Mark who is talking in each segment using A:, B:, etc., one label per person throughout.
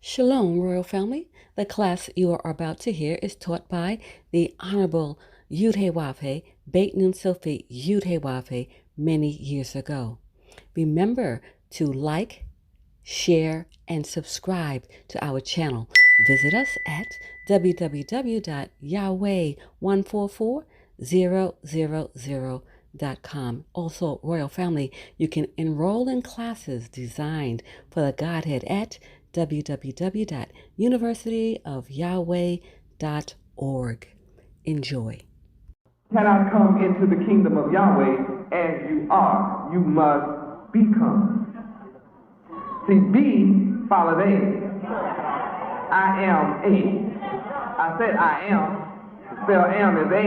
A: Shalom, Royal Family. The class you are about to hear is taught by the Honorable Yahweh Ben Yahweh many years ago. Remember to like, share, and subscribe to our channel. Visit us at www.yahweh144000.com. Also, Royal Family, you can enroll in classes designed for the Godhead at www.universityofyahweh.org. Enjoy.
B: You cannot come into the kingdom of Yahweh as you are. You must become. See, be follows A. I am A. I said I am. The spell am is A.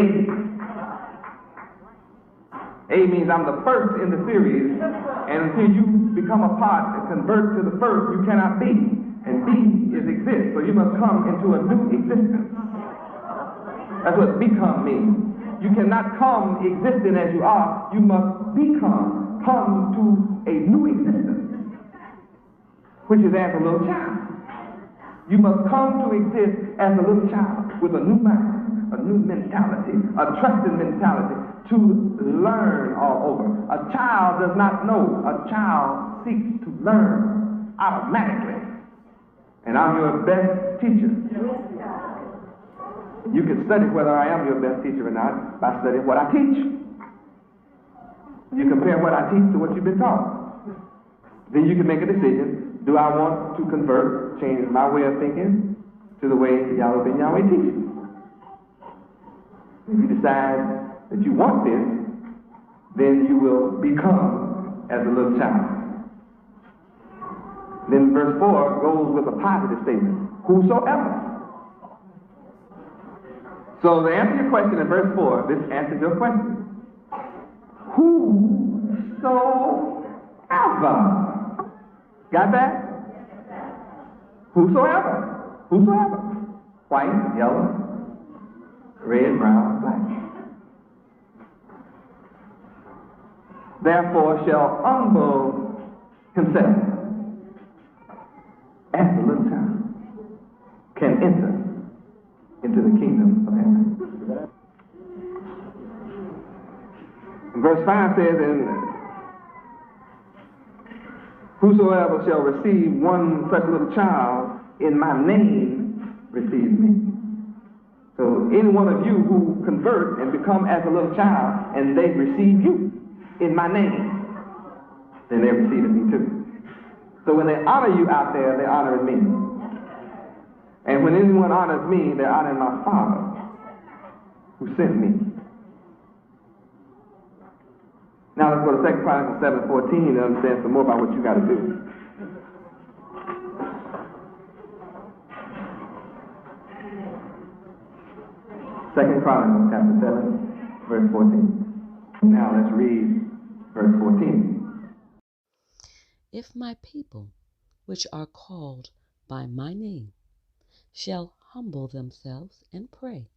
B: A means I'm the first in the series, and until you become a part and convert to the first, you cannot be. And be is exist, so you must come into a new existence. That's what become means. You cannot come existing as you are. You must become, come to a new existence, which is as a little child. You must come to exist as a little child with a new mind, a new mentality, a trusting mentality to learn all over. A child does not know. A child seeks to learn automatically. And I'm your best teacher. You can study whether I am your best teacher or not by studying what I teach. You compare what I teach to what you've been taught. Then you can make a decision. Do I want to convert, change my way of thinking to the way Yahweh Ben Yahweh teaches? If you decide that you want this, then you will become as a little child. Then verse 4 goes with a positive statement. Whosoever. So to answer your question in verse 4, this answers your question. Whosoever. Got that? Whosoever. Whosoever. White, yellow, red, brown, black. Therefore shall humble himself as a little child can enter into the kingdom of heaven. Verse 5 says, and whosoever shall receive one such little child in my name receives me. So any one of you who convert and become as a little child and they receive you in my name, then they're receiving me too. So when they honor you out there, they're honoring me. And when anyone honors me, they're honoring my Father who sent me. Now let's go to 2 Chronicles 7:14 to understand some more about what you got to do. 2 Chronicles chapter 7, verse 14. Now let's read verse 14.
A: If my people, which are called by my name, shall humble themselves and pray,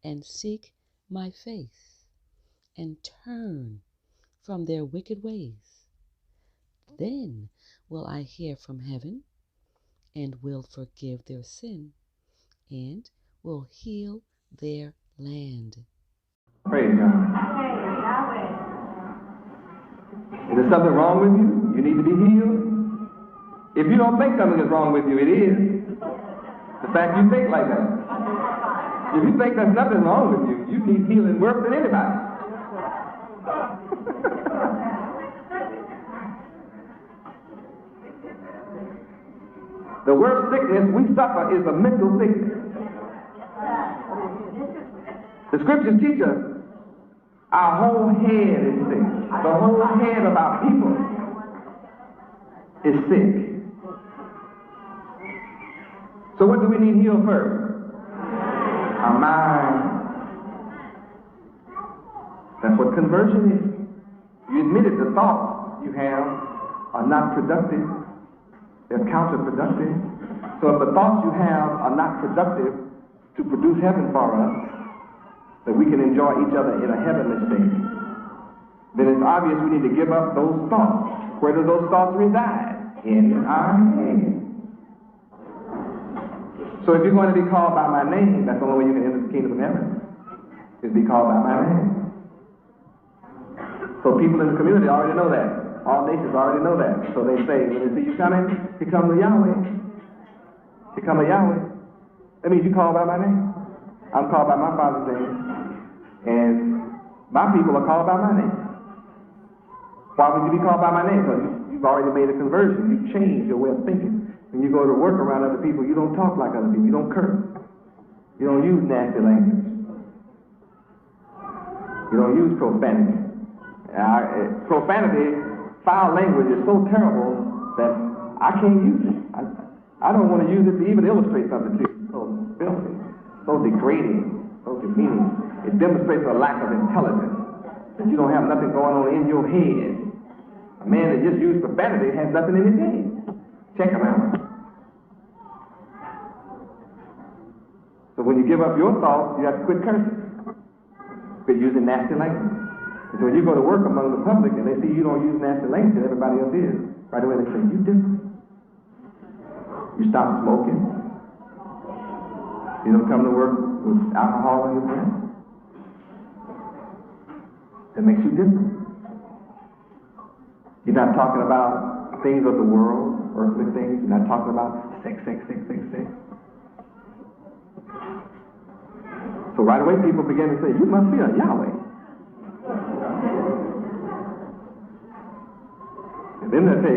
A: and seek my face, and turn from their wicked ways, then will I hear from heaven, and will forgive their sin, and will heal their land.
B: Praise God. Is there something wrong with you? You need to be healed? If you don't think something is wrong with you, it is. The fact you think like that. If you think there's nothing wrong with you, you need healing worse than anybody. The worst sickness we suffer is a mental sickness. The scriptures teach us our whole head is sick. The whole head of our people is sick. So what do we need healed first? Our mind. That's what conversion is. You admitted the thoughts you have are not productive. They're counterproductive. So if the thoughts you have are not productive to produce heaven for us, that we can enjoy each other in a heavenly state, then it's obvious we need to give up those thoughts. Where do those thoughts reside? In our head. So if you're going to be called by my name, that's the only way you can enter the kingdom of heaven, is be called by my name. So people in the community already know that. All nations already know that. So they say, when they see you coming, here come the Yahweh. Here come the Yahweh. That means you called by my name. I'm called by my Father's name. And my people are called by my name. Why would you be called by my name? Because you've already made a conversion. You've changed your way of thinking. When you go to work around other people, you don't talk like other people. You don't curse. You don't use nasty language. You don't use profanity. Profanity, foul language, is so terrible that I can't use it. I don't want to use it to even illustrate something to you. So filthy, so degrading, so demeaning. It demonstrates a lack of intelligence, that you don't have nothing going on in your head. A man that just used profanity has nothing in his head. Check him out. So when you give up your thoughts, you have to quit cursing. Quit using nasty language. And so when you go to work among the public and they see you don't use nasty language and everybody else is, right away they say, you different. You stop smoking. You don't come to work with alcohol in your breath. That makes you different. You're not talking about things of the world, earthly things. You're not talking about sex. So right away people begin to say, you must be a Yahweh. And then they say,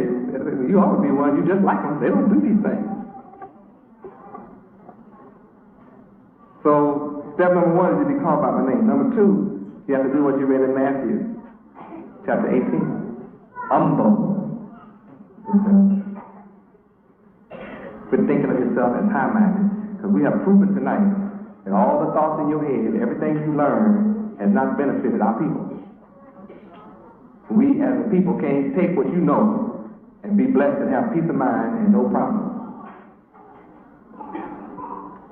B: you ought to be one, you just like them. They don't do these things. So step number 1 is to be called by my name. Number 2, you have to do what you read in Matthew chapter 18. Humble yourself. Quit thinking of yourself as high-minded. Because we have proven tonight that all the thoughts in your head, everything you learn, has not benefited our people. We as a people can't take what you know and be blessed and have peace of mind and no problem.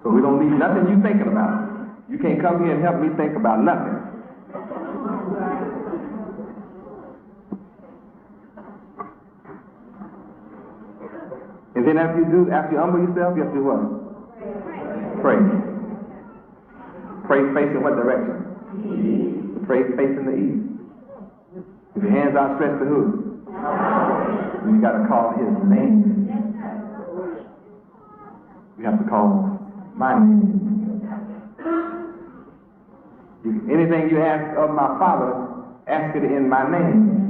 B: So we don't need nothing you thinking about. You can't come here and help me think about nothing. And then after you humble yourself, you have to do what? Pray. Pray facing what direction? Pray facing the east. If your hands outstretched to who? You got to call his name. You have to call my name. Anything you ask of my Father, ask it in my name.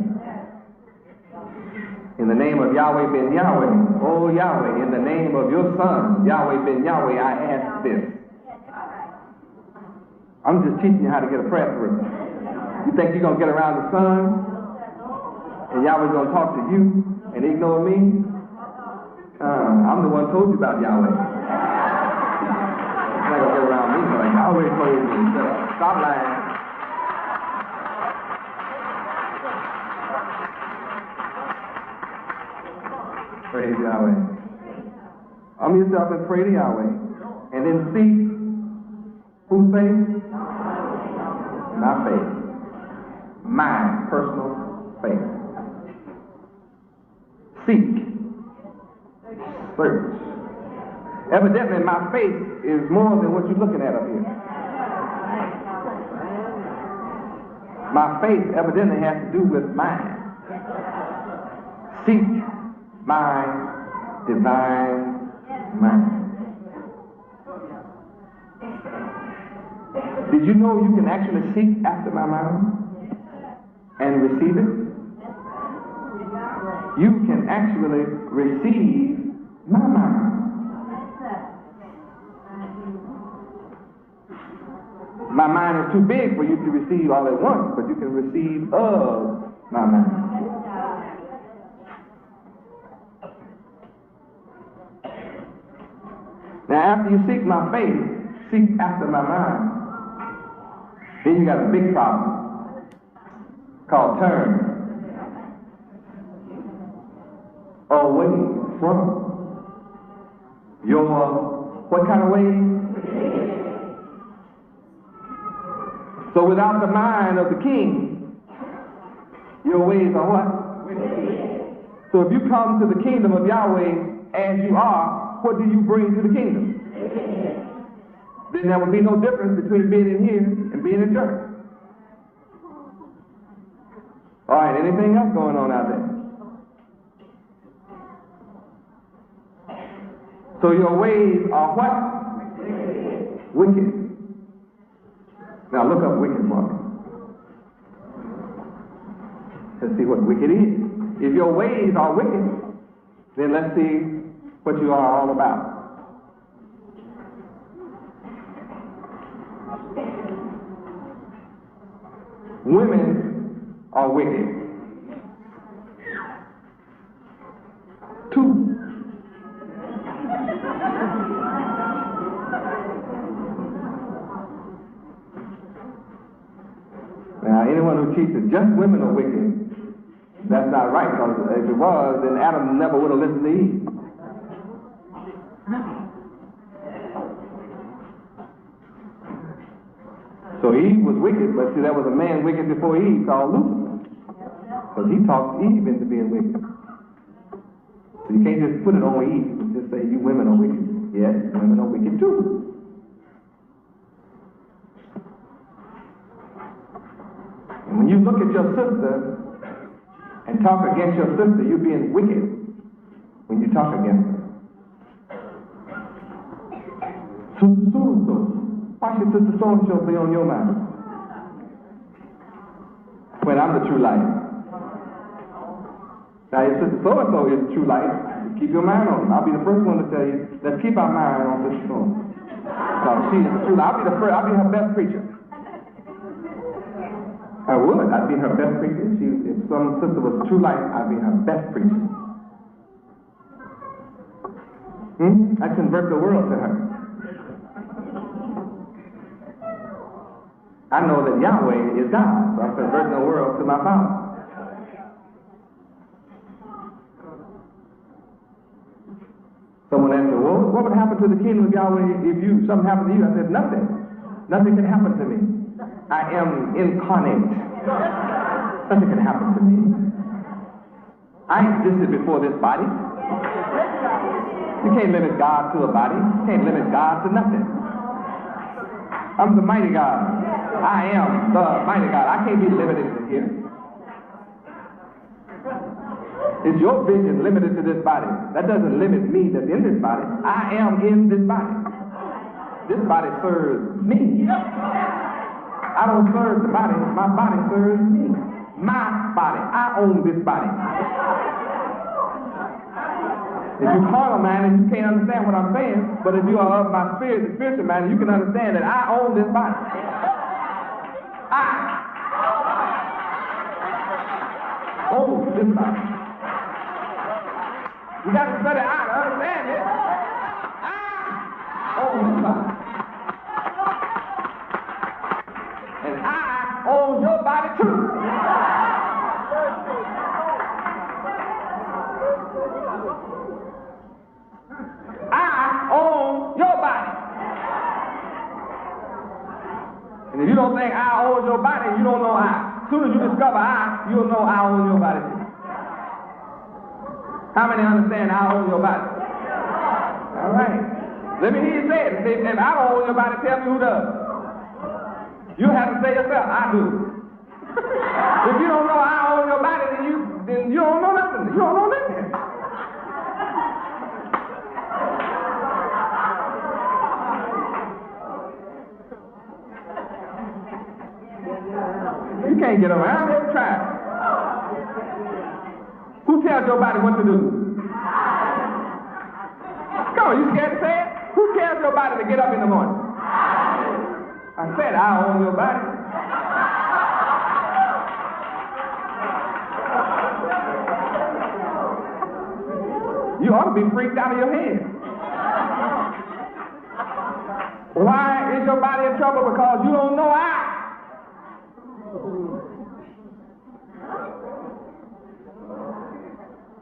B: In the name of Yahweh Ben Yahweh, oh Yahweh, in the name of your Son, Yahweh Ben Yahweh, I ask this. I'm just teaching you how to get a prayer through. You think you're going to get around the sun and Yahweh's going to talk to you and ignore me? I'm the one who told you about Yahweh. You're not going to get around me. Like, Yahweh told me. Stop lying. Praise Yahweh. Humble yourself and pray to Yahweh. And then seek whose faith? My faith. My personal faith. Seek. Search. Evidently, my faith is more than what you're looking at up here. My faith evidently has to do with mine. Seek my divine mind. Did you know you can actually seek after my mind and receive it? You can actually receive my mind. My mind is too big for you to receive all at once, but you can receive of my mind. Now, after you seek my faith, seek after my mind, then you got a big problem called turn away from your, what kind of way? So without the mind of the king, your ways are what? So if you come to the kingdom of Yahweh as you are, what do you bring to the kingdom? then there would be no difference between being in here and being in church. All right, anything else going on out there? So your ways are what? Wicked. Now look up wicked for me. Let's see what wicked is. If your ways are wicked, then let's see what you are all about. Women are wicked. 2. Now, anyone who teaches just women are wicked, that's not right, because if it was, then Adam never would have listened to Eve. So Eve was wicked, but see, there was a man wicked before Eve called Lucifer, because he talked Eve into being wicked. So you can't just put it on Eve and just say, you women are wicked. Yes, women are wicked too. And when you look at your sister and talk against your sister, you're being wicked when you talk against her. So. Why should Sister So-and-so be on your mind? When I'm the true light. Now, if Sister So-and-so is the true light, keep your mind on it. I'll be the first one to tell you, let's keep our mind on Sister So-and-so. Because she is the true light. I'll be her best preacher. I would. I'd be her best preacher. If some sister was true light, I'd be her best preacher. I'd convert the world to her. I know that Yahweh is God, so I'm converting the world to my Father. Someone asked me, well, what would happen to the kingdom of Yahweh if something happened to you? I said, nothing. Nothing can happen to me. I am incarnate. Nothing can happen to me. I existed before this body. You can't limit God to a body. You can't limit God to nothing. I'm the mighty God. I am the mighty God. I can't be limited to here. Is your vision limited to this body? That doesn't limit me that's in this body. I am in this body. This body serves me. I don't serve the body. My body serves me. My body. I own this body. If you're carnal minded, you can't understand what I'm saying. But if you are of my spirit, the spiritual minded, you can understand that I own this body. I own this body. You got to study I to understand it. I own this body. And I own your body too. I own your body. And if you don't think I own your body, you don't know I. As soon as you discover I, you'll know I own your body too. How many understand I own your body? All right. Let me hear you say it. If I don't own your body, tell me who does. You have to say yourself, I do. If you don't know I own your body, then you don't know nothing. You don't know nothing. You can't get around it. Try it. Who tells your body what to do? Come on, you scared to say it? Who tells your body to get up in the morning? I said I own your body. You ought to be freaked out of your head. Why is your body in trouble? Because you don't know I.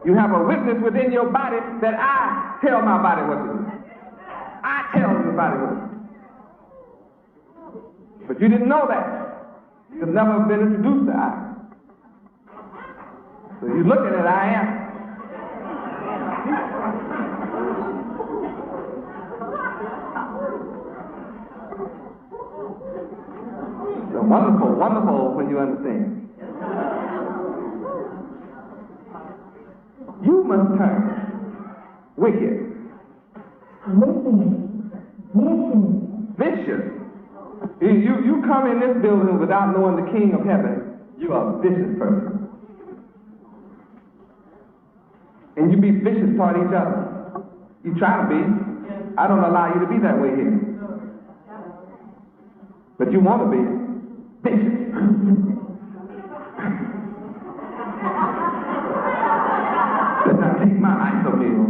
B: You have a witness within your body that I tell my body what to do. I tell the body what to do. But you didn't know that. You've never been introduced to I. So you're looking at I am. Wonderful, wonderful when you understand. You must turn wicked. Vicious. You come in this building without knowing the King of Heaven, you are a vicious person. And you be vicious toward each other. You try to be. I don't allow you to be that way here. But you want to be vicious. But now take my isomil.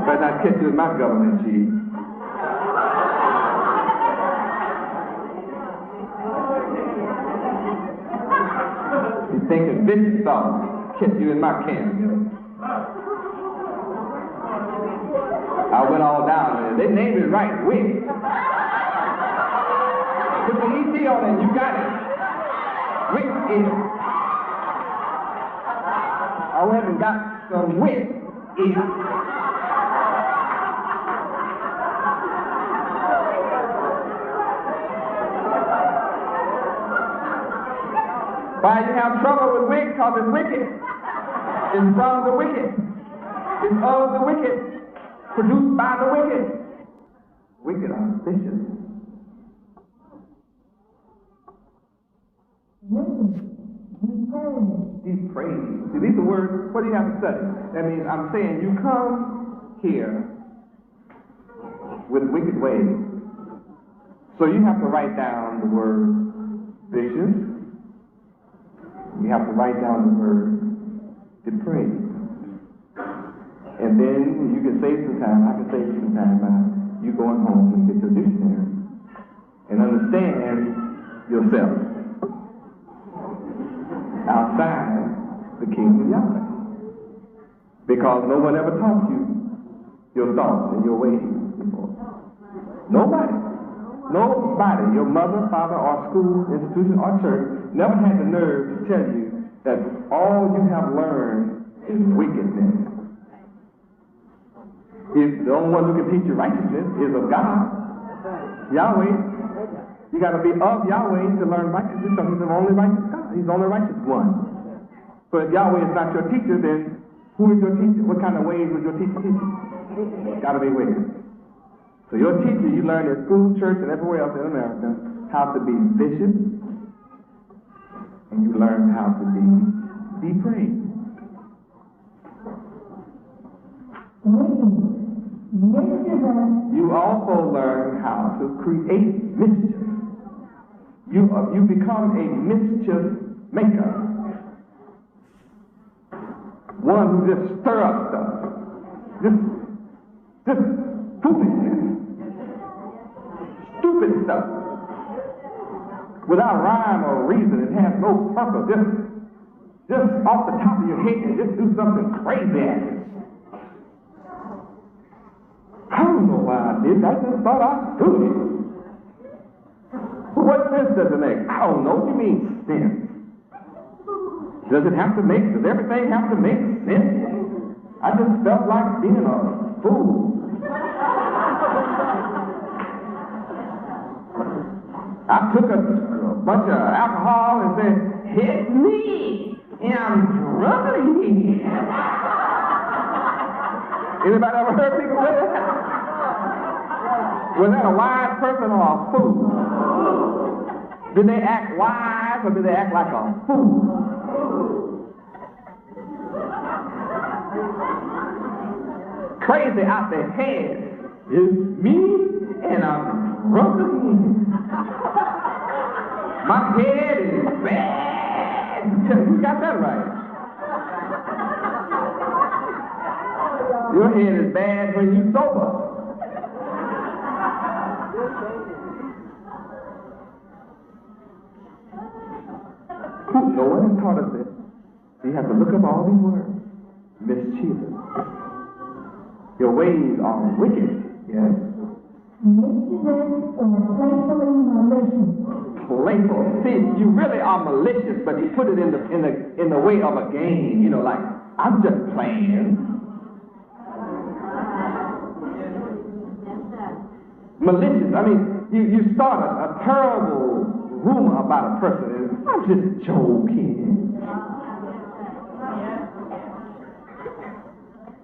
B: But I catch you with my government cheese. You're thinking vicious thoughts. Catch you in my camp. I went all down there. They named it right, Wick. Put the ET on it, you got it. Wick is. I went and got some Wick is. Why you have trouble with Wick? Because it's wicked. It's from the wicked. It's of the wicked. Produced by the wicked. Wicked are vicious. Depraved. See, these are words. What do you have to study? That means I'm saying you come here with wicked ways. So you have to write down the word vicious. You have to write down the word depraved. And then you can save some time. I can save you some time by you going home and get your dictionary and understand yourself outside the kingdom of Yahweh. Because no one ever taught you your thoughts and your ways before. Nobody. Nobody, your mother, father, or school, institution, or church, never had the nerve to tell you that all you have learned is wickedness. If the only one who can teach you righteousness is of God, Yahweh, you got to be of Yahweh to learn righteousness, because He's the only righteous God. He's the only righteous one. So if Yahweh is not your teacher, then who is your teacher? What kind of ways would your teacher teach you? Got to be wicked. So your teacher, you learn in school, church, and everywhere else in America how to be vicious, and you learn how to be depraved. You also learn how to create mischief. You become a mischief maker. One who just stirs up stuff. Just foolishness. Stupid stuff. Without rhyme or reason, it has no purpose. Just off the top of your head, just do something crazy at it. I don't know why I did that. I just thought I'd do it. What sense does it make? I don't know. What do you mean sense? Does it have to make, does everything have to make sense? I just felt like being a fool. I took a bunch of alcohol and said, hit me, and I'm drunk again. Anybody ever heard people say that? Was that a wise person or a fool? Did they act wise or did they act like a fool? Crazy out their head is me, and I'm drunk again. My head is bad. You got that right. Your head is bad when you're sober. No one has taught us this. You have to look up all these words. Mischievous. Your ways are wicked. Yes. Mischievous or playfully malicious. Playful. See, you really are malicious, but you put it in the way of a game. You know, like I'm just playing. malicious. I mean, you start a terrible rumor about a person, and I'm just joking.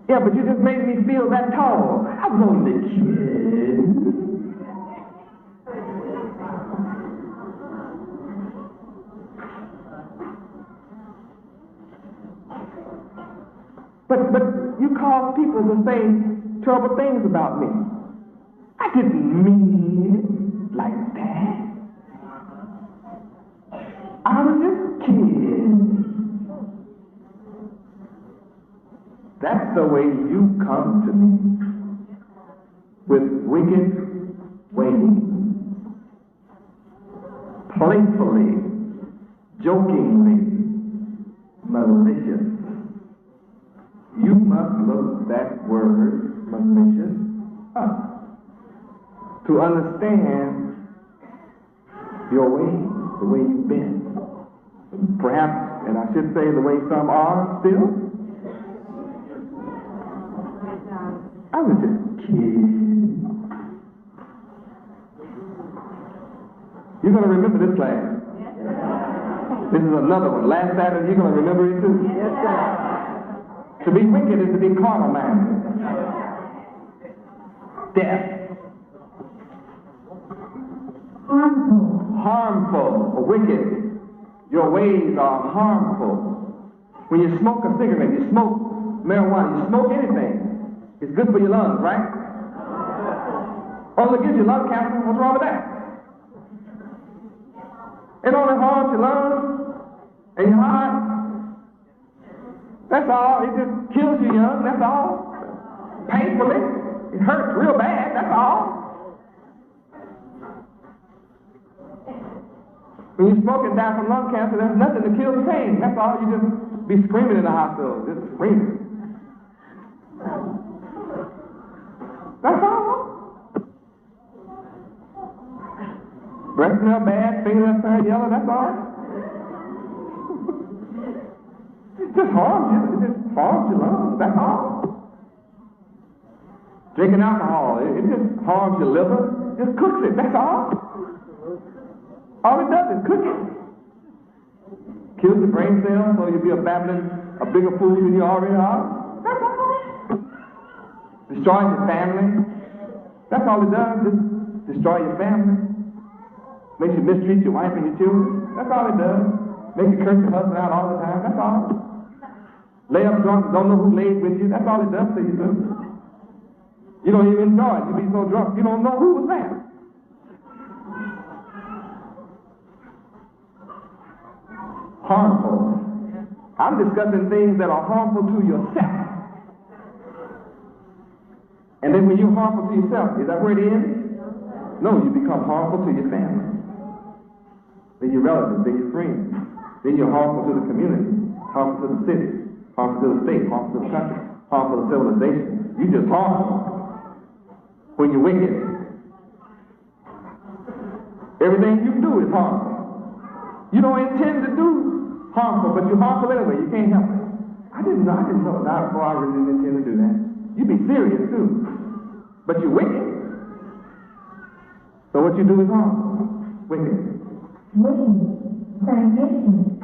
B: Yeah, but you just made me feel that tall. I was only kidding. But you cause people to say terrible things about me. I didn't mean it like that. I was just kidding. That's the way you come to me, with wicked ways, playfully, jokingly, malicious. You must look that word, malicious, up to understand your ways, the way you've been. Perhaps, and I should say the way some are still. I was just kidding. You're going to remember this class. This is another one. Last Saturday, you're going to remember it too.
C: Yes, sir.
B: To be wicked is to be carnal minded. Death. Harmful or wicked. Your ways are harmful. When you smoke a cigarette, you smoke marijuana, you smoke anything, it's good for your lungs, right? Only gives you lung cancer. What's wrong with that? It only harms your lungs and your heart. That's all. It just kills you young. That's all. Painfully. It hurts real bad. That's all. When you smoke and die from lung cancer, there's nothing to kill the pain. That's all. You just be screaming in the hospital. Just screaming. That's all. Breath smell bad, fingernails turn yellow. That's all. It just harms you. It just harms your lungs. That's all. Drinking alcohol, it just harms your liver. Just cooks it. That's all. All it does is cook it. Kills the brain cells so you'll be a bigger fool than you already are. That's all. Destroys your family. That's all it does. Just destroy your family. Makes you mistreat your wife and your children. That's all it does. Makes you curse your husband out all the time. That's all. Lay up drunk, don't know who laid with you. That's all it does to you, too. You don't even enjoy it. You be so drunk, you don't know who was there. Harmful. I'm discussing things that are harmful to yourself. And then when you're harmful to yourself, is that where it ends? No, you become harmful to your family. Then your relatives, then your friends. Then you're harmful to the community, harmful to the city, harmful to the state, harmful to the country, harmful to civilization. You just harmful when you're wicked. Everything you do is harmful. You don't intend to do harmful, but you're harmful anyway. You can't help it. I didn't know. Not before I really didn't intend to do that. You be serious too, but you're wicked. So what you do is harmful. Wicked.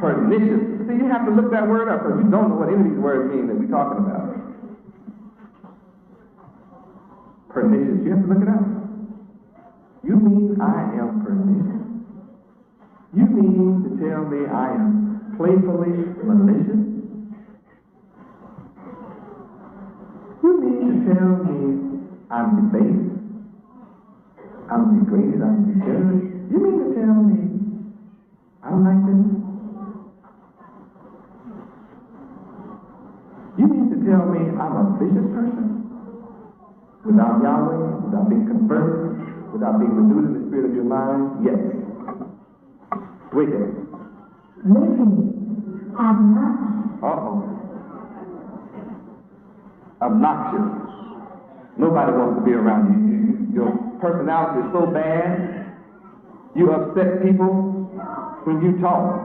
B: Pernicious. See, you have to look that word up because you don't know what any of these words mean that we're talking about. Pernicious. You have to look it up. You mean I am pernicious? You mean to tell me I am playfully malicious? You mean to tell me I'm debased? I'm degraded? I'm degenerate? You mean to tell me I'm like this? You mean to tell me I'm a vicious person? Without Yahweh, without being converted, without being renewed in the spirit of your mind? Yes. Wicked. Uh-oh. Obnoxious. Nobody wants to be around you. Your personality is so bad, you upset people when you talk.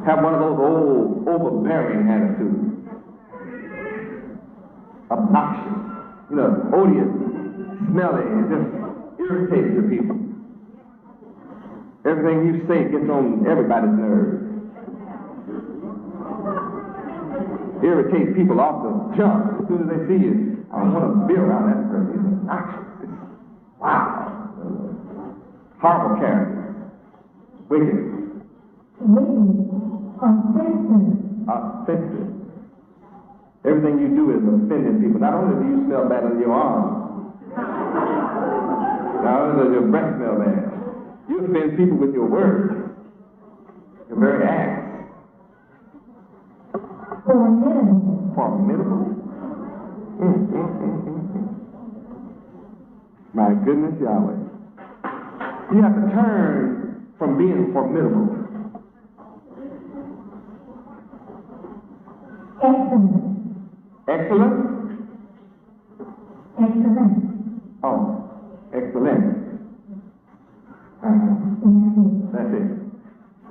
B: Have one of those old, overbearing attitudes. Obnoxious. odious, smelly, and just irritates the people. Everything you say gets on everybody's nerves. Irritates people off the jump. As soon as they see you, I don't want to be around that person. He's obnoxious. Wow. Horrible character. Wicked. Offensive. Everything you do is offending people. Not only do you smell bad on your arms, not only does your breath smell bad, you offend people with your words, your very acts. Formidable. My goodness, Yahweh. You have to turn from being formidable. Excellent. Oh, excellent. That's it.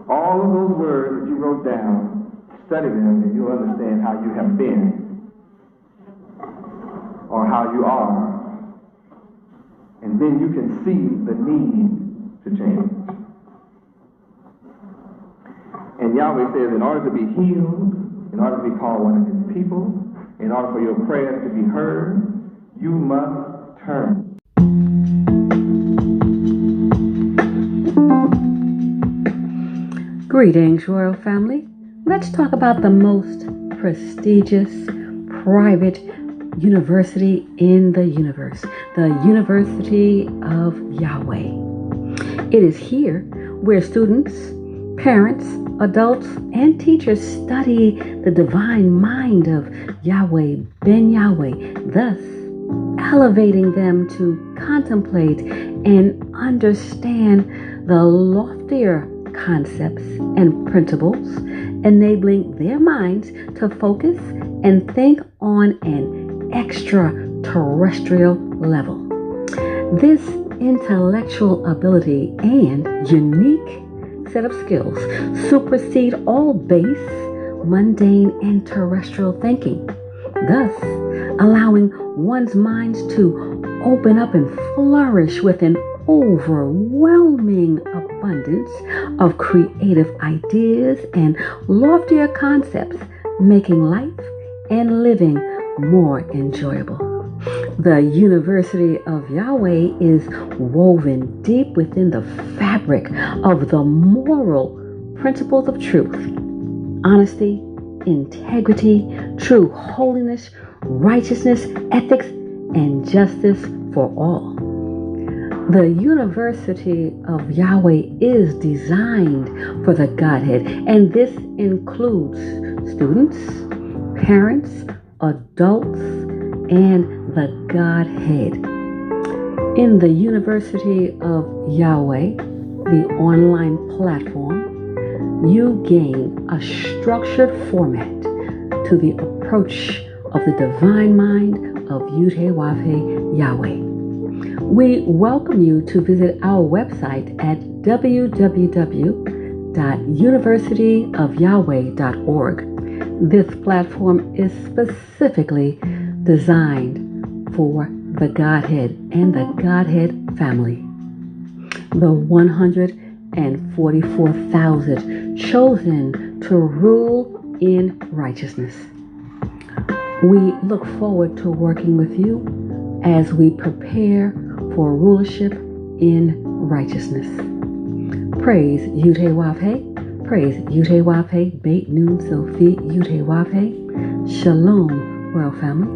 B: All of those words that you wrote down, study them and you'll understand how you have been or how you are. And then you can see the need to change. And Yahweh says in order to be healed, in order to be called one of his people, in order for your prayers to be heard, you must turn.
A: Greetings, Royal Family. Let's talk about the most prestigious private university in the universe, the University of Yahweh. It is here where students, parents, adults, and teachers study the divine mind of Yahweh Ben Yahweh, thus elevating them to contemplate and understand the loftier concepts and principles, enabling their minds to focus and think on an extraterrestrial level. This intellectual ability and unique set of skills supersede all base, mundane, and terrestrial thinking, thus allowing one's minds to open up and flourish with an overwhelming abundance of creative ideas and loftier concepts, making life and living more enjoyable. The University of Yahweh is woven deep within the fabric of the moral principles of truth, honesty, integrity, true holiness, righteousness, ethics, and justice for all. The University of Yahweh is designed for the Godhead, and this includes students, parents, adults, and the Godhead. In the University of Yahweh, the online platform, you gain a structured format to the approach of the divine mind of Yud-Heh-Wav-Heh Yahweh. We welcome you to visit our website at www.universityofyahweh.org. This platform is specifically designed for the Godhead and the Godhead family. The 144,000 chosen to rule in righteousness. We look forward to working with you as we prepare for rulership in righteousness. Praise Yud-Heh-Wav-Heh, praise Yud-Heh-Wav-Heh, Beit Nun Sofi Yud-Heh-Wav-Heh. Shalom, Royal Family.